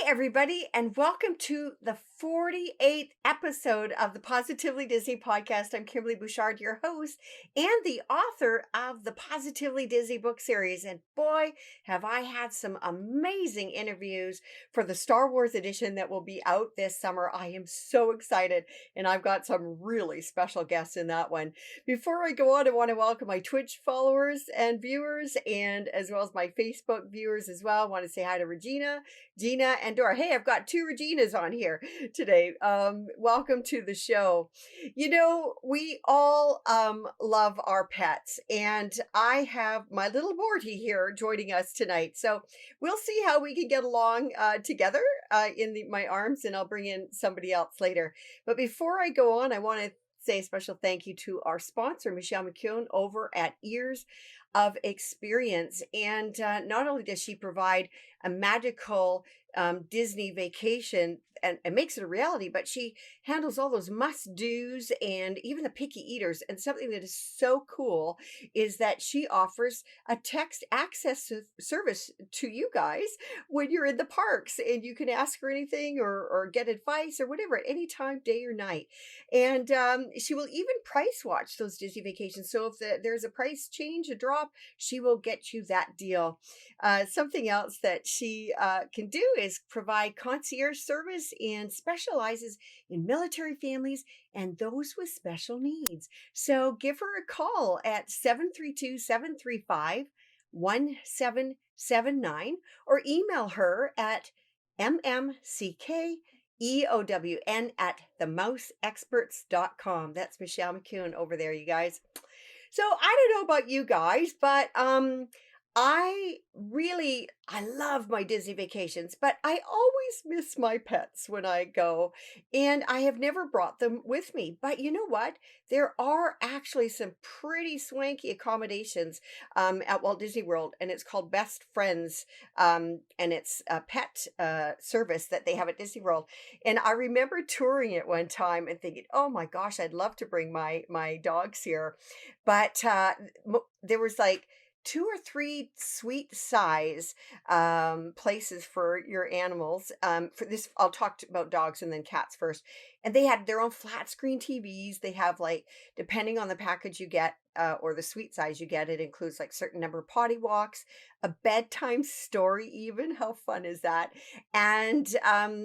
everybody, and welcome to the 48th episode of the Positively Disney podcast. I'm Kimberley Bouchard, your host and the author of the Positively Disney book series. And boy, have I had some amazing interviews for the Star Wars edition that will be out this summer. I am so excited, and I've got some really special guests in that one. Before I go on, I want to welcome my Twitch followers and viewers, and as well as my Facebook viewers as well. I want to say hi to Regina, Gina, and Dora. Hey, I've got two Reginas on here today. Welcome to the show. You know, we all love our pets, and I have my little Morty here joining us tonight. So we'll see how we can get along together my arms, and I'll bring in somebody else later. But before I go on, I want to say a special thank you to our sponsor, Michelle McKeown, over at Ears of Experience. And not only does she provide a magical Disney vacation and makes it a reality, but she handles all those must-dos and even the picky eaters. And something that is so cool is that she offers a text access service to you guys when you're in the parks, and you can ask her anything or get advice or whatever at any time, day or night. And she will even price watch those Disney vacations. So if there's a price change, a drop, she will get you that deal. Something else that she can do is provide concierge service and specializes in military families and those with special needs. So give her a call at 732-735-1779 or email her at mmckeown@themouseexperts.com. That's Michelle McKeown over there, you guys. So I don't know about you guys, but I love my Disney vacations, but I always miss my pets when I go, and I have never brought them with me. But you know what? There are actually some pretty swanky accommodations at Walt Disney World, and it's called Best Friends, and it's a pet service that they have at Disney World. And I remember touring it one time and thinking, "Oh my gosh, I'd love to bring my dogs here," but there was like two or three suite size places for your animals. For this, I'll talk about dogs and then cats first. And they had their own flat screen TVs. They have, like, depending on the package you get or the suite size you get, it includes like certain number of potty walks, a bedtime story even. How fun is that? And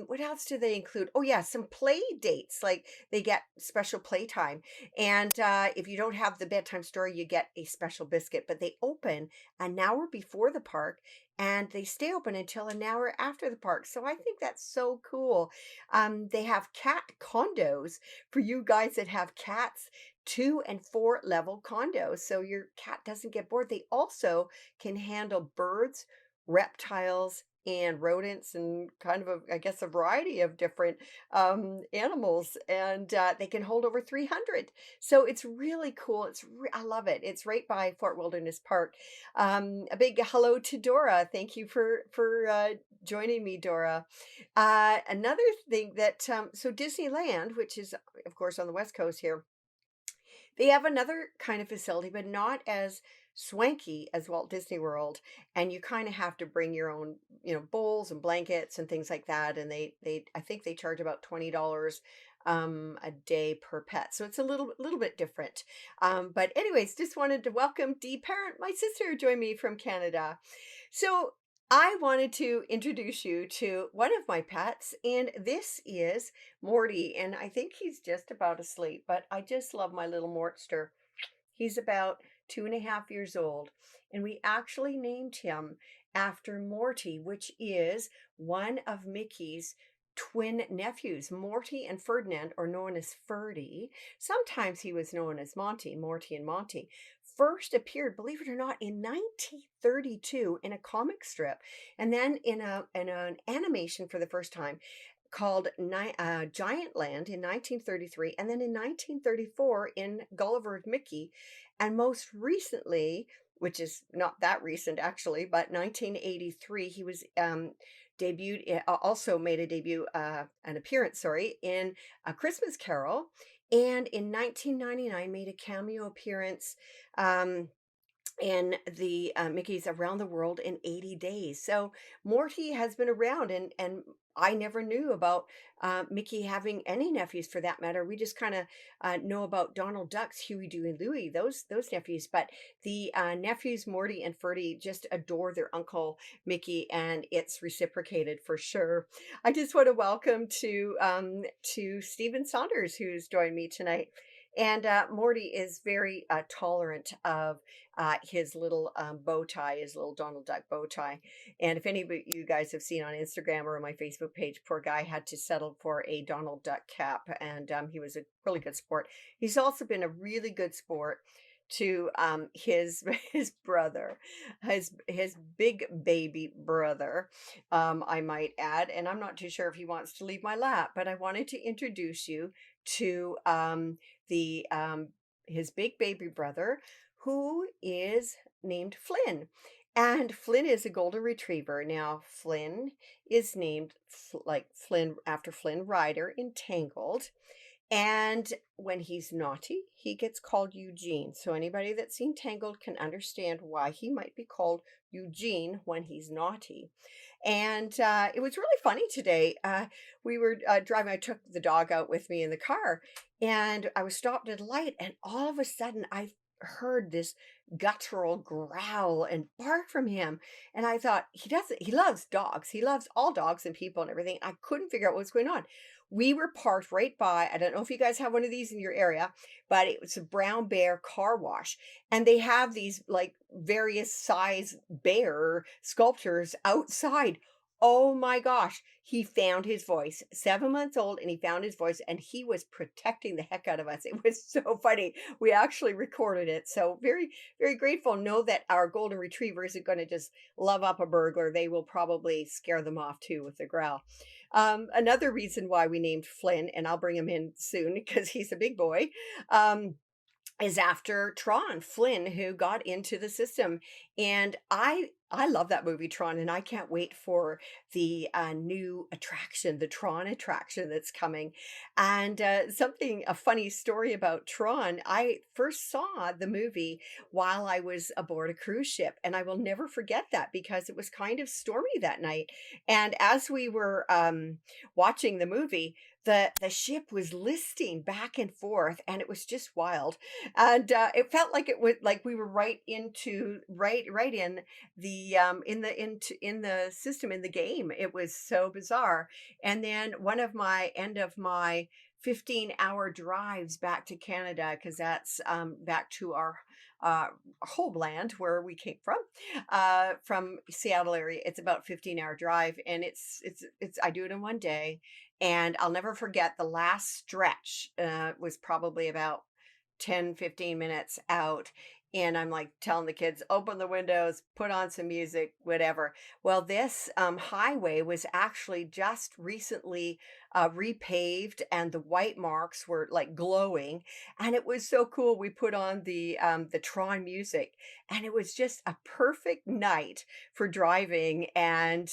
what else do they include? Oh yeah, some play dates. Like they get special playtime. And if you don't have the bedtime story, you get a special biscuit. But they open an hour before the park, and they stay open until an hour after the park. So I think that's so cool. They have cat condos for you guys that have cats, 2 and 4 level condos, so your cat doesn't get bored. They also can handle birds, reptiles, and rodents, and kind of I guess, a variety of different animals. And they can hold over 300. So it's really cool. I love it. It's right by Fort Wilderness Park. A big hello to Dora. Thank you for joining me, Dora. Another thing that so Disneyland, which is of course on the West Coast here, they have another kind of facility, but not as swanky as Walt Disney World. And you kind of have to bring your own, bowls and blankets and things like that. And I think they charge about $20 a day per pet. So it's a little bit different. But anyways, just wanted to welcome Dee Parent, my sister, who joined me from Canada. So I wanted to introduce you to one of my pets, and this is Morty. And I think he's just about asleep, but I just love my little Mortster. He's about 2.5 years old, and we actually named him after Morty, which is one of Mickey's twin nephews. Morty and Ferdinand are known as Ferdy. Sometimes he was known as Monty, Morty and Monty. First appeared, believe it or not, in 1932 in a comic strip, and then in an animation for the first time called Giant Land in 1933, and then in 1934 in Gulliver and Mickey, and most recently, which is not that recent actually, but 1983, he was also made a debut, an appearance, sorry, in A Christmas Carol, and in 1999 made a cameo appearance in the Mickey's Around the World in 80 Days. So Morty has been around, and I never knew about Mickey having any nephews for that matter. We just kind of know about Donald Duck's Huey, Dewey, and Louie, those nephews. But the nephews Morty and Ferdy just adore their uncle Mickey, and it's reciprocated for sure. I just want to welcome to Stephen Saunders, who's joined me tonight. And Morty is very tolerant of his little bow tie, his little Donald Duck bow tie. And if any of you guys have seen on Instagram or on my Facebook page, poor guy had to settle for a Donald Duck cap, and he was a really good sport. He's also been a really good sport to his his brother, his big baby brother, I might add. And I'm not too sure if he wants to leave my lap, but I wanted to introduce you to the his big baby brother, who is named Flynn. And Flynn is a golden retriever. Now, Flynn is named like Flynn after Flynn Rider in Tangled. And when he's naughty, he gets called Eugene. So anybody that's seen Tangled can understand why he might be called Eugene when he's naughty. And it was really funny today. We were driving, I took the dog out with me in the car, and I was stopped at a light, and all of a sudden I heard this guttural growl and bark from him. And I thought, he loves dogs. He loves all dogs and people and everything. I couldn't figure out what was going on. We were parked right by, I don't know if you guys have one of these in your area, but it was a Brown Bear car wash. And they have these like various size bear sculptures outside. Oh my gosh, he found his voice. 7 months old, and he found his voice, and he was protecting the heck out of us. It was so funny. We actually recorded it. So very, very grateful. Know that our golden retriever isn't going to just love up a burglar. They will probably scare them off too with the growl. Another reason why we named Flynn, and I'll bring him in soon because he's a big boy. Is after Tron, Flynn, who got into the system. And I love that movie Tron, and I can't wait for the new attraction, the Tron attraction that's coming. And a funny story about Tron, I first saw the movie while I was aboard a cruise ship, and I will never forget that because it was kind of stormy that night. And as we were watching the movie, the ship was listing back and forth, and it was just wild. And it felt like it was like we were right in the system, in the game. It was so bizarre. And then one of my end of my 15-hour drives back to Canada, because that's back to our homeland where we came from Seattle area. It's about 15-hour drive, and it's I do it in one day. And I'll never forget the last stretch was probably about 10, 15 minutes out. And I'm like telling the kids, open the windows, put on some music, whatever. Well, this highway was actually just recently repaved, and the white marks were like glowing. And it was so cool. We put on the Tron music, and it was just a perfect night for driving. And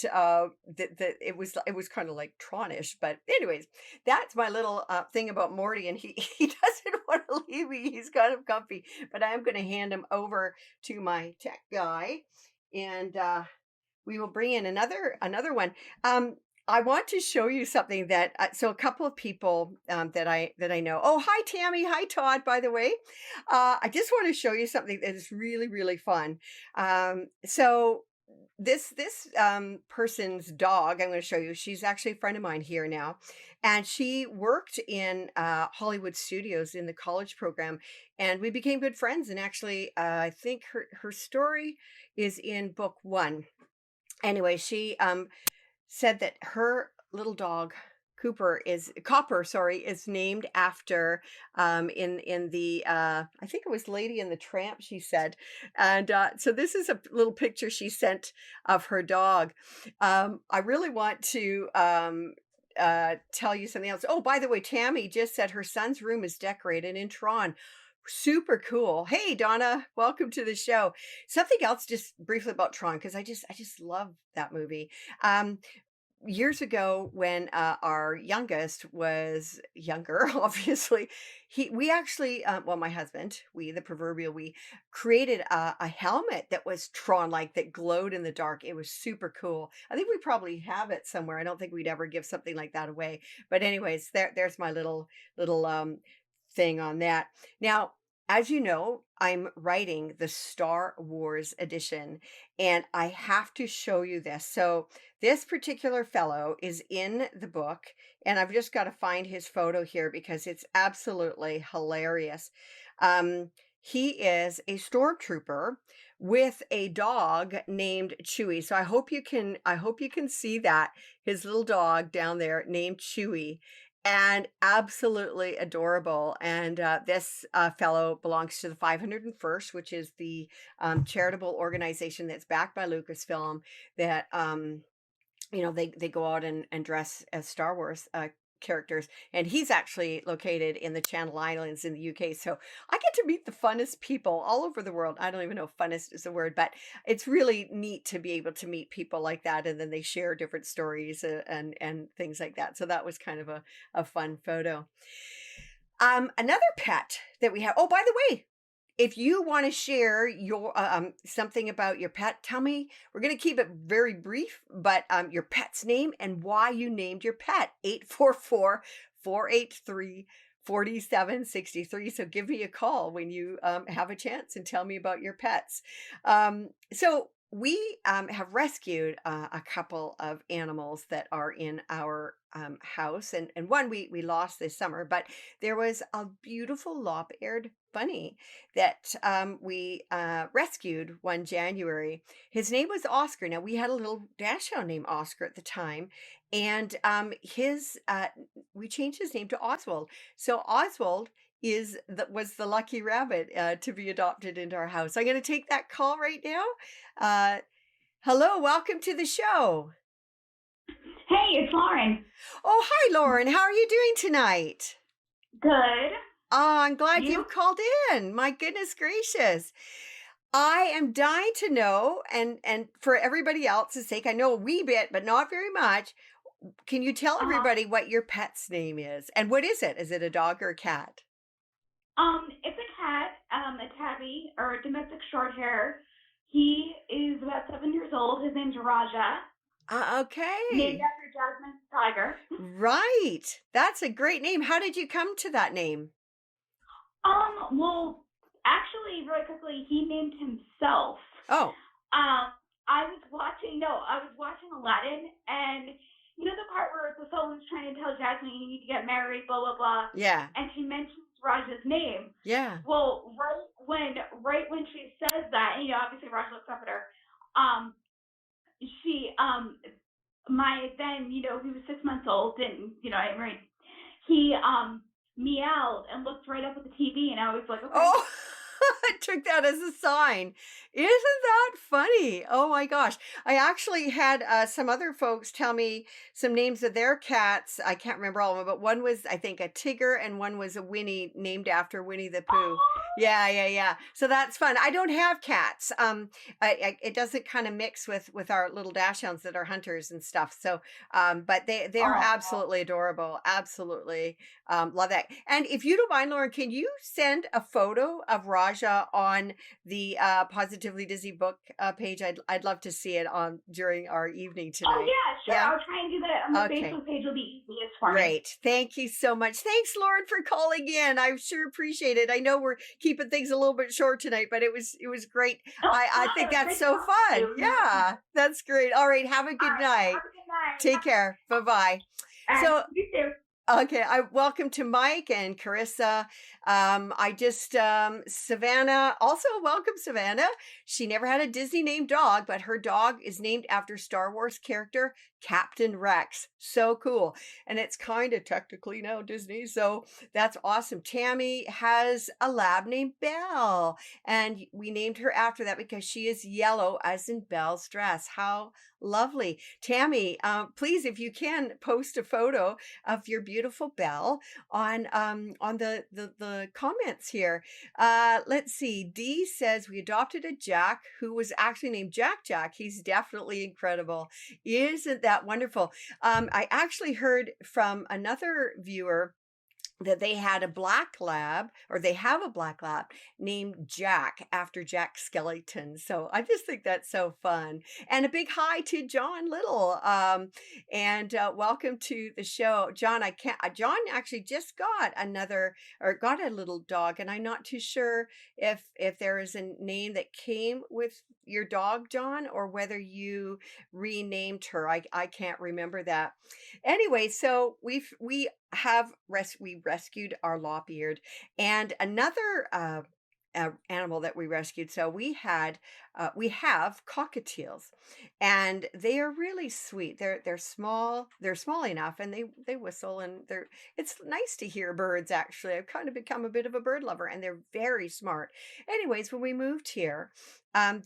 it was kind of like Tronish. But anyways, that's my little thing about Morty, and he he doesn't want to leave me. He's kind of comfy, but I am going to hand him over to my tech guy, and we will bring in another one. I want to show you something that so a couple of people that I know. Oh, hi Tammy, hi Todd. By the way, I just want to show you something that is really really fun. So this person's dog I'm going to show you, she's actually a friend of mine here now, and she worked in Hollywood studios in the college program, and we became good friends. And actually I think her story is in book one. Anyway, she said that her little dog Copper, sorry, is named after in the I think it was Lady and the Tramp, she said. And so this is a little picture she sent of her dog. I really want to tell you something else. Oh, by the way, Tammy just said her son's room is decorated in Tron. Super cool. Hey Donna, welcome to the show. Something else just briefly about Tron, because I just love that movie. Um years ago when our youngest was younger, obviously, we actually, well, my husband, the proverbial we, created a helmet that was Tron like that glowed in the dark. It was super cool. I think we probably have it somewhere. I don't think we'd ever give something like that away. But anyways, there's my little thing on that. Now, as you know, I'm writing the Star Wars edition, and I have to show you this. So, this particular fellow is in the book, and I've just got to find his photo here because it's absolutely hilarious. He is a stormtrooper with a dog named Chewie. So I hope you can see that his little dog down there named Chewie, and absolutely adorable. And this fellow belongs to the 501st, which is the charitable organization that's backed by Lucasfilm that they go out and dress as Star Wars characters, and he's actually located in the Channel Islands in the UK. So I get to meet the funnest people all over the world. I don't even know if funnest is a word, but it's really neat to be able to meet people like that, and then they share different stories and things like that. So that was kind of a fun photo. Another pet that we have. Oh, by the way, if you want to share your something about your pet, tell me. We're going to keep it very brief, but your pet's name and why you named your pet. 844-483-4763. So give me a call when you have a chance and tell me about your pets. So we have rescued a couple of animals that are in our house, and one we lost this summer, but there was a beautiful lop-eared bunny that we rescued one January. His name was Oscar. Now, we had a little dachshund named Oscar at the time, and we changed his name to Oswald. So Oswald was the lucky rabbit to be adopted into our house. I'm going to take that call right now. Hello, welcome to the show. Hey, it's Lauren. Oh, hi, Lauren. How are you doing tonight? Good. Oh, I'm glad You? you've called in. My goodness gracious. I am dying to know, and for everybody else's sake, I know a wee bit, but not very much. Can you tell Uh-huh. everybody what your pet's name is? And what is it? Is it a dog or a cat? It's a cat, a tabby or a domestic short hair. He is about 7 years old. His name's Raja, named Okay. after Jasmine's tiger. Right. That's a great name. How did you come to that name? Well, actually, really quickly, he named himself. Oh, I was watching Aladdin, and you know the part where the Sultan's trying to tell Jasmine you need to get married, blah blah blah, yeah. and she mentions Raja's name. Yeah. Well, right when she says that, and obviously Raja looks up at her. Um, she my then he was 6 months old, and I right. He meowed and looked right up at the TV, and I was like, okay. Oh, I took that as a sign. Isn't that funny? Oh my gosh. I actually had some other folks tell me some names of their cats. I can't remember all of them, but one was, I think, a Tigger, and one was a Winnie, named after Winnie the Pooh. Yeah, yeah, yeah. So that's fun. I don't have cats. It doesn't kind of mix with our little dachshunds that are hunters and stuff. So, but they are Oh, absolutely adorable. Absolutely. Love that. And if you don't mind, Lauren, can you send a photo of Raja on the Positively Dizzy book page? I'd love to see it on during our evening oh tonight. yeah, sure. Yeah. I'll try and do that on the Okay. Facebook page. Will be easiest for me. Great. Thank you so much. Thanks, Lauren, for calling in. I sure appreciate it. I know we're keeping things a little bit short tonight, but it was great. Oh, I it think was that's great to so talk to fun. you. Yeah, that's great. All right. Have a All good right. night. Have a good night. Take care. Bye bye. And So you too. okay, I welcome to Mike and Carissa. I just Savannah, also welcome Savannah. She never had a Disney named dog, but her dog is named after Star Wars character Captain Rex. So cool. And it's kind of technically now Disney, so that's awesome. Tammy has a lab named Belle, and we named her after that because she is yellow as in Belle's dress. How lovely. Tammy, please, if you can, post a photo of your beautiful beautiful bell on the comments here. Let's see. Dee says we adopted a Jack who was actually named Jack Jack. He's definitely incredible. Isn't that wonderful? I actually heard from another viewer that they had a black lab, or they have a black lab named Jack after Jack Skellington. So I just think that's so fun. And a big hi to John Little. And welcome to the show. John, John actually just got got a little dog, and I'm not too sure if there is a name that came with your dog, John, or whether you renamed her. I can't remember that. Anyway, so we rescued our lop-eared, and another animal that we rescued. So we have cockatiels, and they are really sweet. They're small. They're small enough, and they whistle, and it's nice to hear birds. Actually, I've kind of become a bit of a bird lover, and they're very smart. Anyways, when we moved here,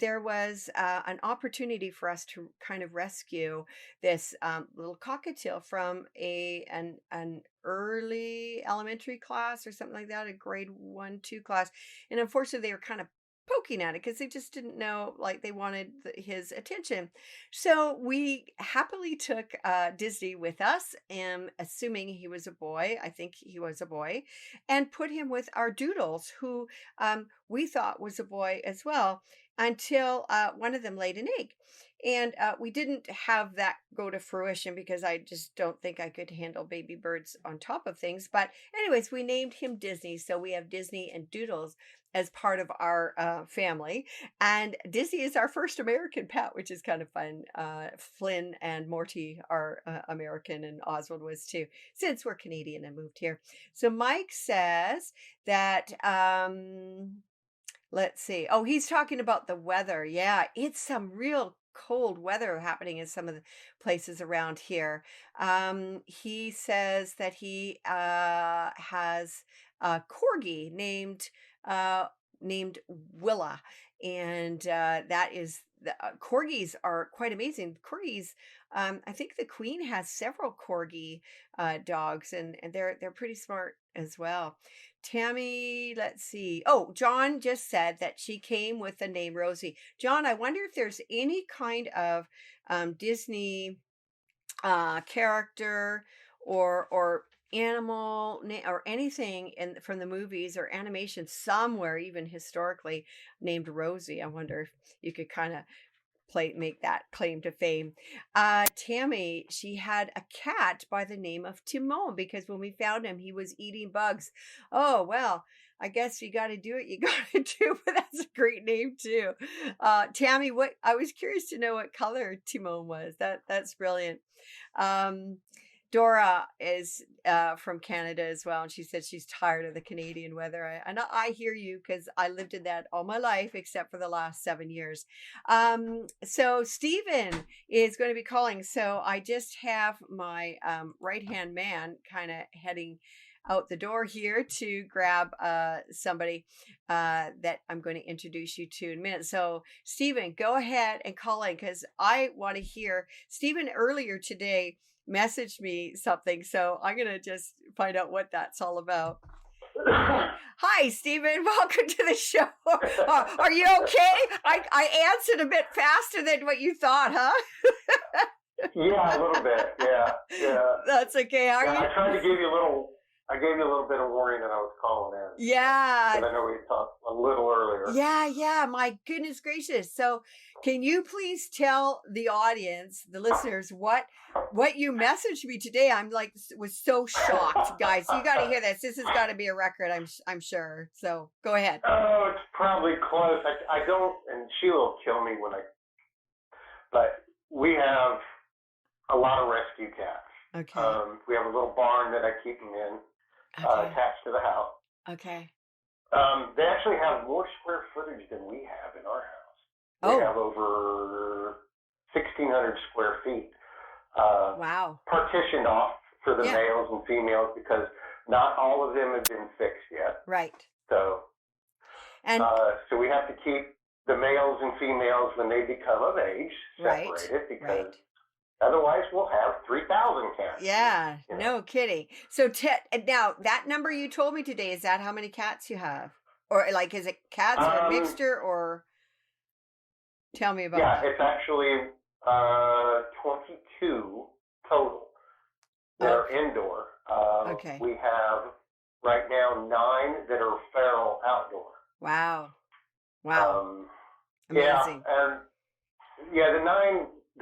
there was an opportunity for us to kind of rescue this little cockatiel from an early elementary class or something like that, a grade 1-2 class. And unfortunately, they were kind of poking at it because they just didn't know, like, they wanted his attention. So we happily took Disney with us, and assuming he was a boy, I think he was a boy, and put him with our Doodles, who we thought was a boy as well, until one of them laid an egg. And we didn't have that go to fruition because I just don't think I could handle baby birds on top of things. But anyways, we named him Disney. So we have Disney and Doodles as part of our family. And Disney is our first American pet, which is kind of fun. Flynn and Morty are American, and Oswald was too, since we're Canadian and moved here. So Mike says that... let's see. Oh, he's talking about the weather. Yeah, it's some real cold weather happening in some of the places around here. He says that he has a corgi named Willa, and that is corgis are quite amazing. Corgis, I think the Queen has several corgi dogs, and they're pretty smart as well. Tammy, let's see. Oh, John just said that she came with the name Rosie. John, I wonder if there's any kind of Disney character or animal or anything from the movies or animation somewhere, even historically, named Rosie. I wonder if you could kind of make that claim to fame. Tammy, she had a cat by the name of Timon, because when we found him, he was eating bugs. Oh, well, I guess you got to do what you got to do, but that's a great name too. Tammy, I was curious to know what color Timon was. That's brilliant. Dora is from Canada as well, and she said she's tired of the Canadian weather. And I hear you, because I lived in that all my life, except for the last 7 years. So Stephen is going to be calling. So I just have my right-hand man kind of heading out the door here to grab somebody that I'm going to introduce you to in a minute. So Stephen, go ahead and call in, because I want to hear. Stephen earlier today messaged me something, so I'm gonna just find out what that's all about. Hi, Stephen. Welcome to the show. Are you okay? I answered a bit faster than what you thought, huh? Yeah, a little bit. Yeah. That's okay. How are you? I gave you a little bit of warning that I was calling in. Yeah. But I know we talked a little earlier. Yeah. My goodness gracious. So can you please tell the audience, the listeners, what you messaged me today? Was so shocked, guys. You got to hear this. This has got to be a record, I'm sure. So go ahead. Oh, it's probably close. I don't, and Sheila will kill me but we have a lot of rescue cats. Okay. We have a little barn that I keep them in, attached to the house. Okay. They actually have more square footage than we have in our house. Oh. We have over 1,600 square feet. Wow. Partitioned off for the males and females, because not all of them have been fixed yet. Right. So we have to keep the males and females when they become of age separated, because Otherwise, we'll have 3,000 cats. Yeah, You know? no kidding. So now that number you told me today, is that how many cats you have? Or like, is it cats or a mixture, or tell me about Yeah, that. it's actually 22 total. They're indoor. Okay. We have right now 9 that are feral outdoor. Wow. Yeah, Amazing. and yeah, the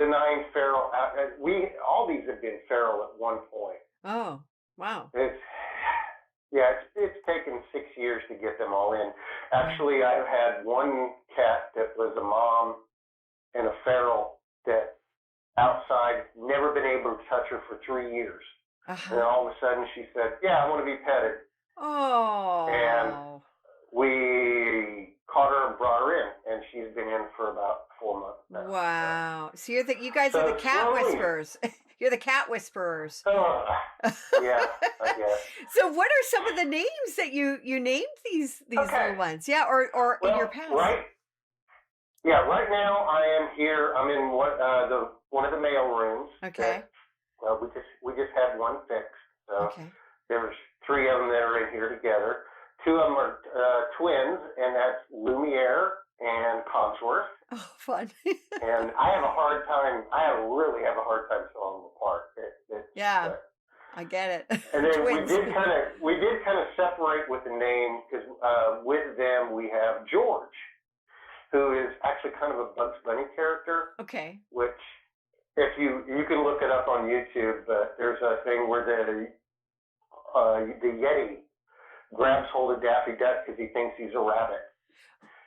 nine feral. All these have been feral at one point. Oh, wow. It's taken 6 years to get them all in. Actually, I've had one cat that was a mom and a feral that outside, never been able to touch her for 3 years. Uh-huh. And all of a sudden she said, "Yeah, I want to be petted." Oh. And we caught her and brought her in, and she's been in for about 4 months now. Wow. So you guys are the cat whisperers. You're the cat whisperers. Yeah, I guess. So what are some of the names that you named these little ones? Yeah, or in your past? Right now I am here. I'm in one of the mail rooms. Okay. We just had one fixed. So okay. There's 3 of them that are in here together. 2 of them are twins, and that's Lumiere and Cogsworth. Oh, fun. And I really have a hard time telling them apart. Yeah, I get it. And then Twins. we did kind of separate with the name, because with them we have George, who is actually kind of a Bugs Bunny character. Okay. Which, if you can look it up on YouTube, but there's a thing where the Yeti grabs hold of Daffy Duck because he thinks he's a rabbit.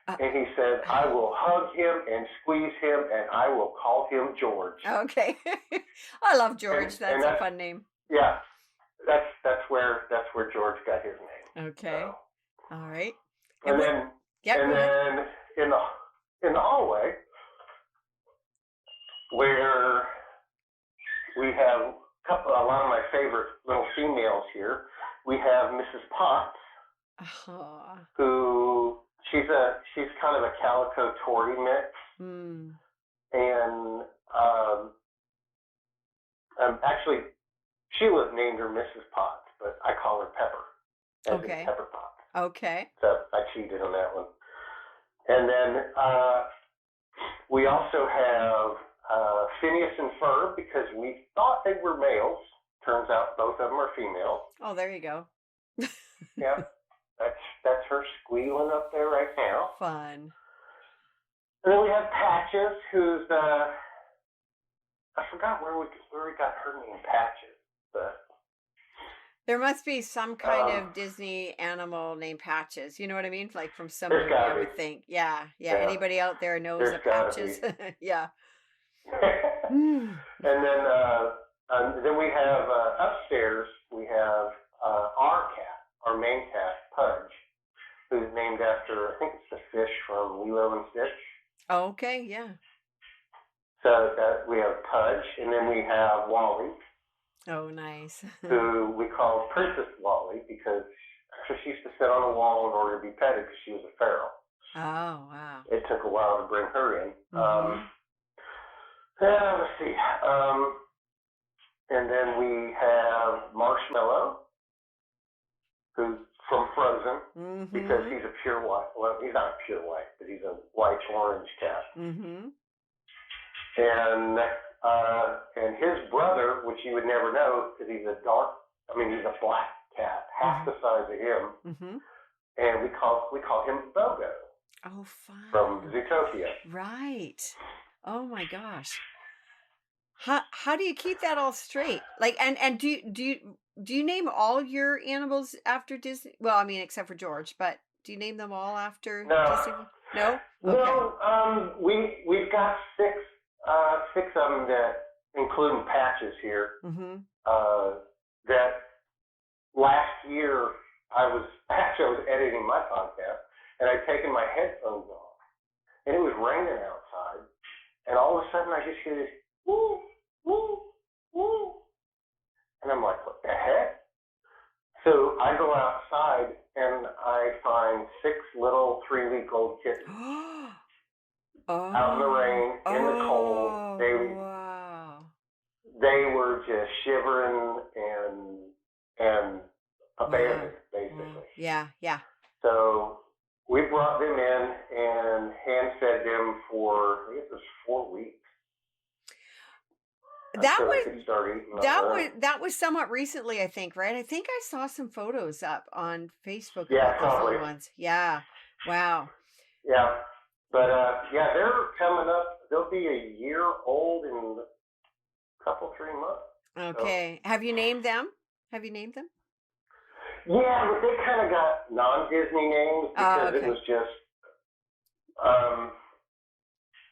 And he says, "I will hug him and squeeze him, and I will call him George." Okay. I love George. That's a fun name. Yeah. That's where George got his name. Okay. So. All right. And then in the hallway, where we have a lot of my favorite little females here, we have Mrs. Potts, who she's kind of a calico Tory mix, and actually Sheila named her Mrs. Potts, but I call her Pepper, as in Pepper Potts. Okay. So I cheated on that one. And then we also have Phineas and Ferb, because we thought they were males. Turns out both of them are females. Oh, there you go. Yeah, that's her squealing up there right now. Fun. And then we have Patches, who's I forgot where we got her name, Patches, but there must be some kind of Disney animal named Patches. You know what I mean? Like from some movie, I would think. Yeah. Anybody out there knows the Patches? Yeah. And then we have upstairs. We have our cat, our main cat, Pudge, who's named after, I think it's the fish from Lilo and Stitch. Oh, okay, yeah. So we have Pudge, and then we have Wally. Oh, nice. Who we call Princess Wally, because she used to sit on a wall in order to be petted because she was a feral. Oh, wow. It took a while to bring her in. Let's see. And then we have Marshmallow, who's from Frozen, because he's a pure white. Well, he's not a pure white, but he's a white-orange cat. And his brother, which you would never know, because he's a black cat, half the size of him. And we call him Bogo. Oh, fun. From Zootopia. Right. Oh my gosh. How do you keep that all straight? Like, and do you name all your animals after Disney? Well, I mean, except for George, but do you name them all after Disney? No. Okay. No. We've got six of them, that including Patches here. That last year I was editing my podcast, and I'd taken my headphones off, and it was raining outside, and all of a sudden I just hear this woo, woo, woo, and I'm like, what the heck? So I go outside and I find 6 little 3-week-old kittens out in the rain, in the cold. Wow. they were just shivering and abandoned, basically. Yeah, yeah. So we brought them in and hand fed them for, I guess it was 4 weeks. That was somewhat recently, I think, right? I think I saw some photos up on Facebook. Yeah, those probably. little ones. Yeah. Wow. Yeah. But yeah, they're coming up. They'll be a year old in a couple, 3 months. Okay. So. Have you named them? Yeah, but they kind of got non-Disney names because it was just,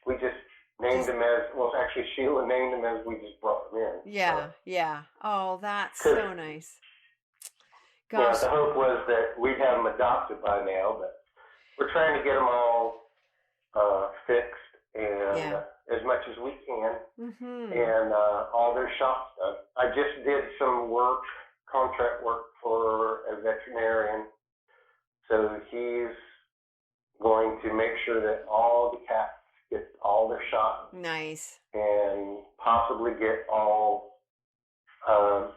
we just named them as, well, actually Sheila named them as we just brought them in. Yeah, yeah. Oh, that's so nice. Gosh. Yeah, the hope was that we'd have them adopted by now, but we're trying to get them all fixed and as much as we can, and all their shots done. I just did some contract work for a veterinarian, so he's going to make sure that all the cats get all their shots. Nice. And possibly get all the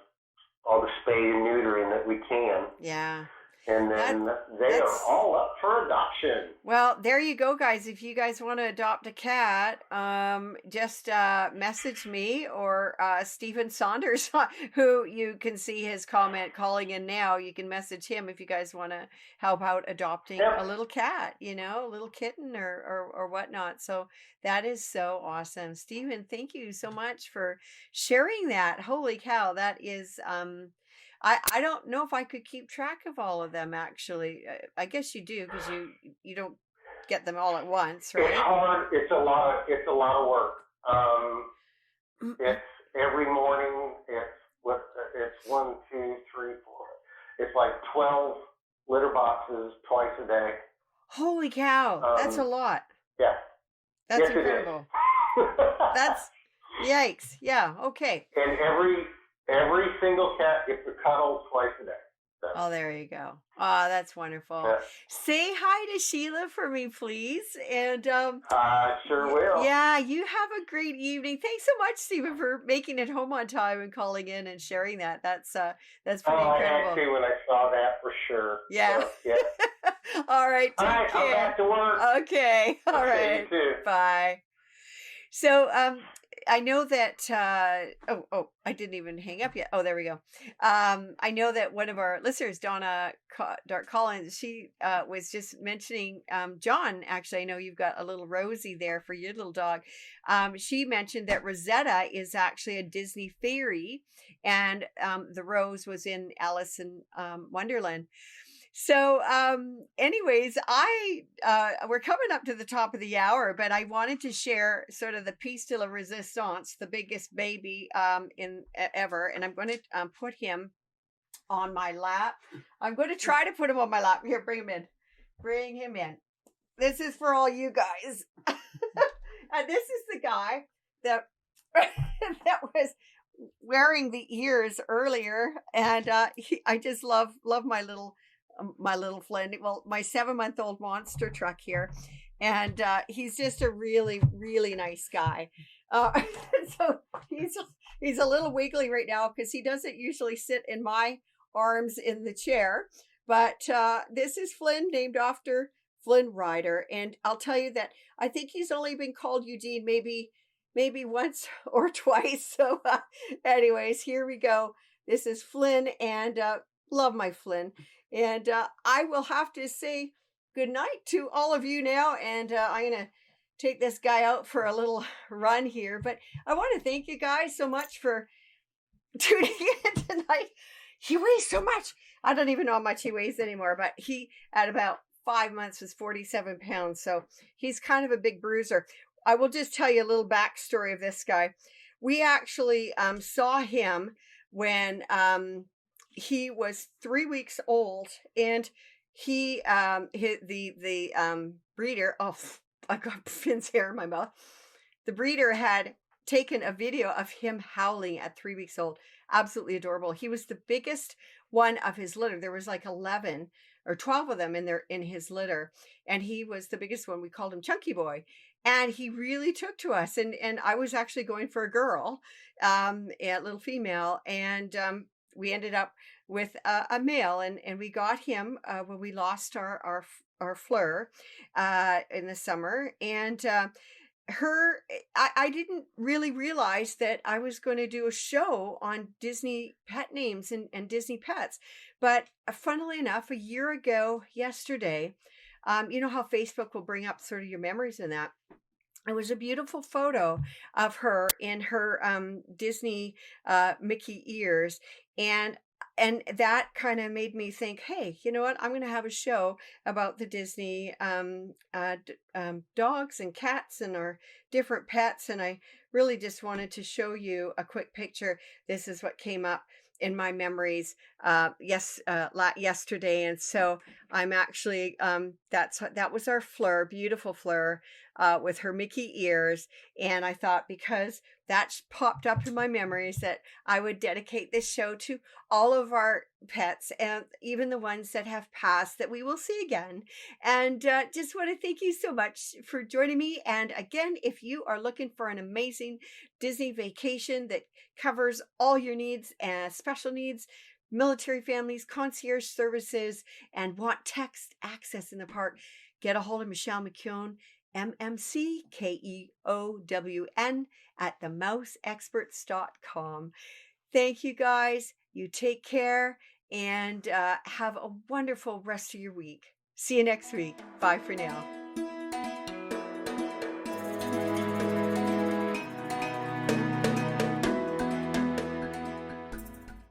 spay and neutering that we can. Yeah. And then they are all up for adoption. Well, there you go, guys. If you guys want to adopt a cat, just message me or Stephen Saunders, who you can see his comment calling in now. You can message him if you guys want to help out adopting a little cat, a little kitten or whatnot. So that is so awesome. Stephen, thank you so much for sharing that. Holy cow, that is... I don't know if I could keep track of all of them, actually. I guess you do, because you don't get them all at once, right? It's hard. It's a lot of work. It's every morning. It's 1, 2, 3, 4. It's like 12 litter boxes twice a day. Holy cow. That's a lot. Yeah. That's incredible. That's, yikes. Yeah, okay. And every single cat gets a cuddle twice a day. So. Oh, there you go. Oh, that's wonderful. Yeah. Say hi to Sheila for me, please. And I sure will. Yeah, you have a great evening. Thanks so much, Stephen, for making it home on time and calling in and sharing that. That's pretty incredible. I had to when I saw that for sure. Yeah. So, yeah. All right. All right, care. I'm back to work. Okay. All right. You too. Bye. So, I know that, I didn't even hang up yet. Oh, there we go. I know that one of our listeners, Donna Dark Collins, she was just mentioning, John, actually, I know you've got a little Rosie there for your little dog. She mentioned that Rosetta is actually a Disney fairy, and the Rose was in Alice in Wonderland. So, anyways, we're coming up to the top of the hour, but I wanted to share sort of the piece de la resistance, the biggest baby, ever. And I'm going to, put him on my lap. I'm going to try to put him on my lap. Here, bring him in. This is for all you guys. And this is the guy that, that was wearing the ears earlier. And, I just love my little Flynn, well, my 7-month-old monster truck here, and he's just a really, really nice guy. So he's a little wiggly right now because he doesn't usually sit in my arms in the chair. But this is Flynn, named after Flynn Rider, and I'll tell you that I think he's only been called Eugene maybe once or twice. So, anyways, here we go. This is Flynn, and love my Flynn. And I will have to say good night to all of you now. And I'm going to take this guy out for a little run here. But I want to thank you guys so much for tuning in tonight. He weighs so much. I don't even know how much he weighs anymore. But he, at about 5 months, was 47 pounds. So he's kind of a big bruiser. I will just tell you a little backstory of this guy. We actually saw him when... he was 3 weeks old, and he, the breeder, oh, I got Finn's hair in my mouth. The breeder had taken a video of him howling at 3 weeks old. Absolutely adorable. He was the biggest one of his litter. There was like 11 or 12 of them in his litter, and he was the biggest one. We called him Chunky Boy. And he really took to us, and I was actually going for a girl, a little female, and we ended up with a male, and we got him when we lost our Fleur in the summer, and her I didn't really realize that I was going to do a show on Disney pet names and Disney pets. But funnily enough, a year ago yesterday, you know how Facebook will bring up sort of your memories in that. It was a beautiful photo of her in her Disney Mickey ears, and that kind of made me think, hey, you know what? I'm going to have a show about the Disney dogs and cats and our different pets, and I really just wanted to show you a quick picture. This is what came up in my memories yesterday, and so I'm actually that was our Fleur, beautiful Fleur, with her Mickey ears. And I thought, because that's popped up in my memories, that I would dedicate this show to all of our pets, and even the ones that have passed that we will see again. And just want to thank you so much for joining me. And again, if you are looking for an amazing Disney vacation that covers all your needs and special needs, military families, concierge services, and want text access in the park, get a hold of Michelle McKeown, MMCKEOWN, at themouseexperts.com. Thank you, guys. You take care, and have a wonderful rest of your week. See you next week. Bye for now.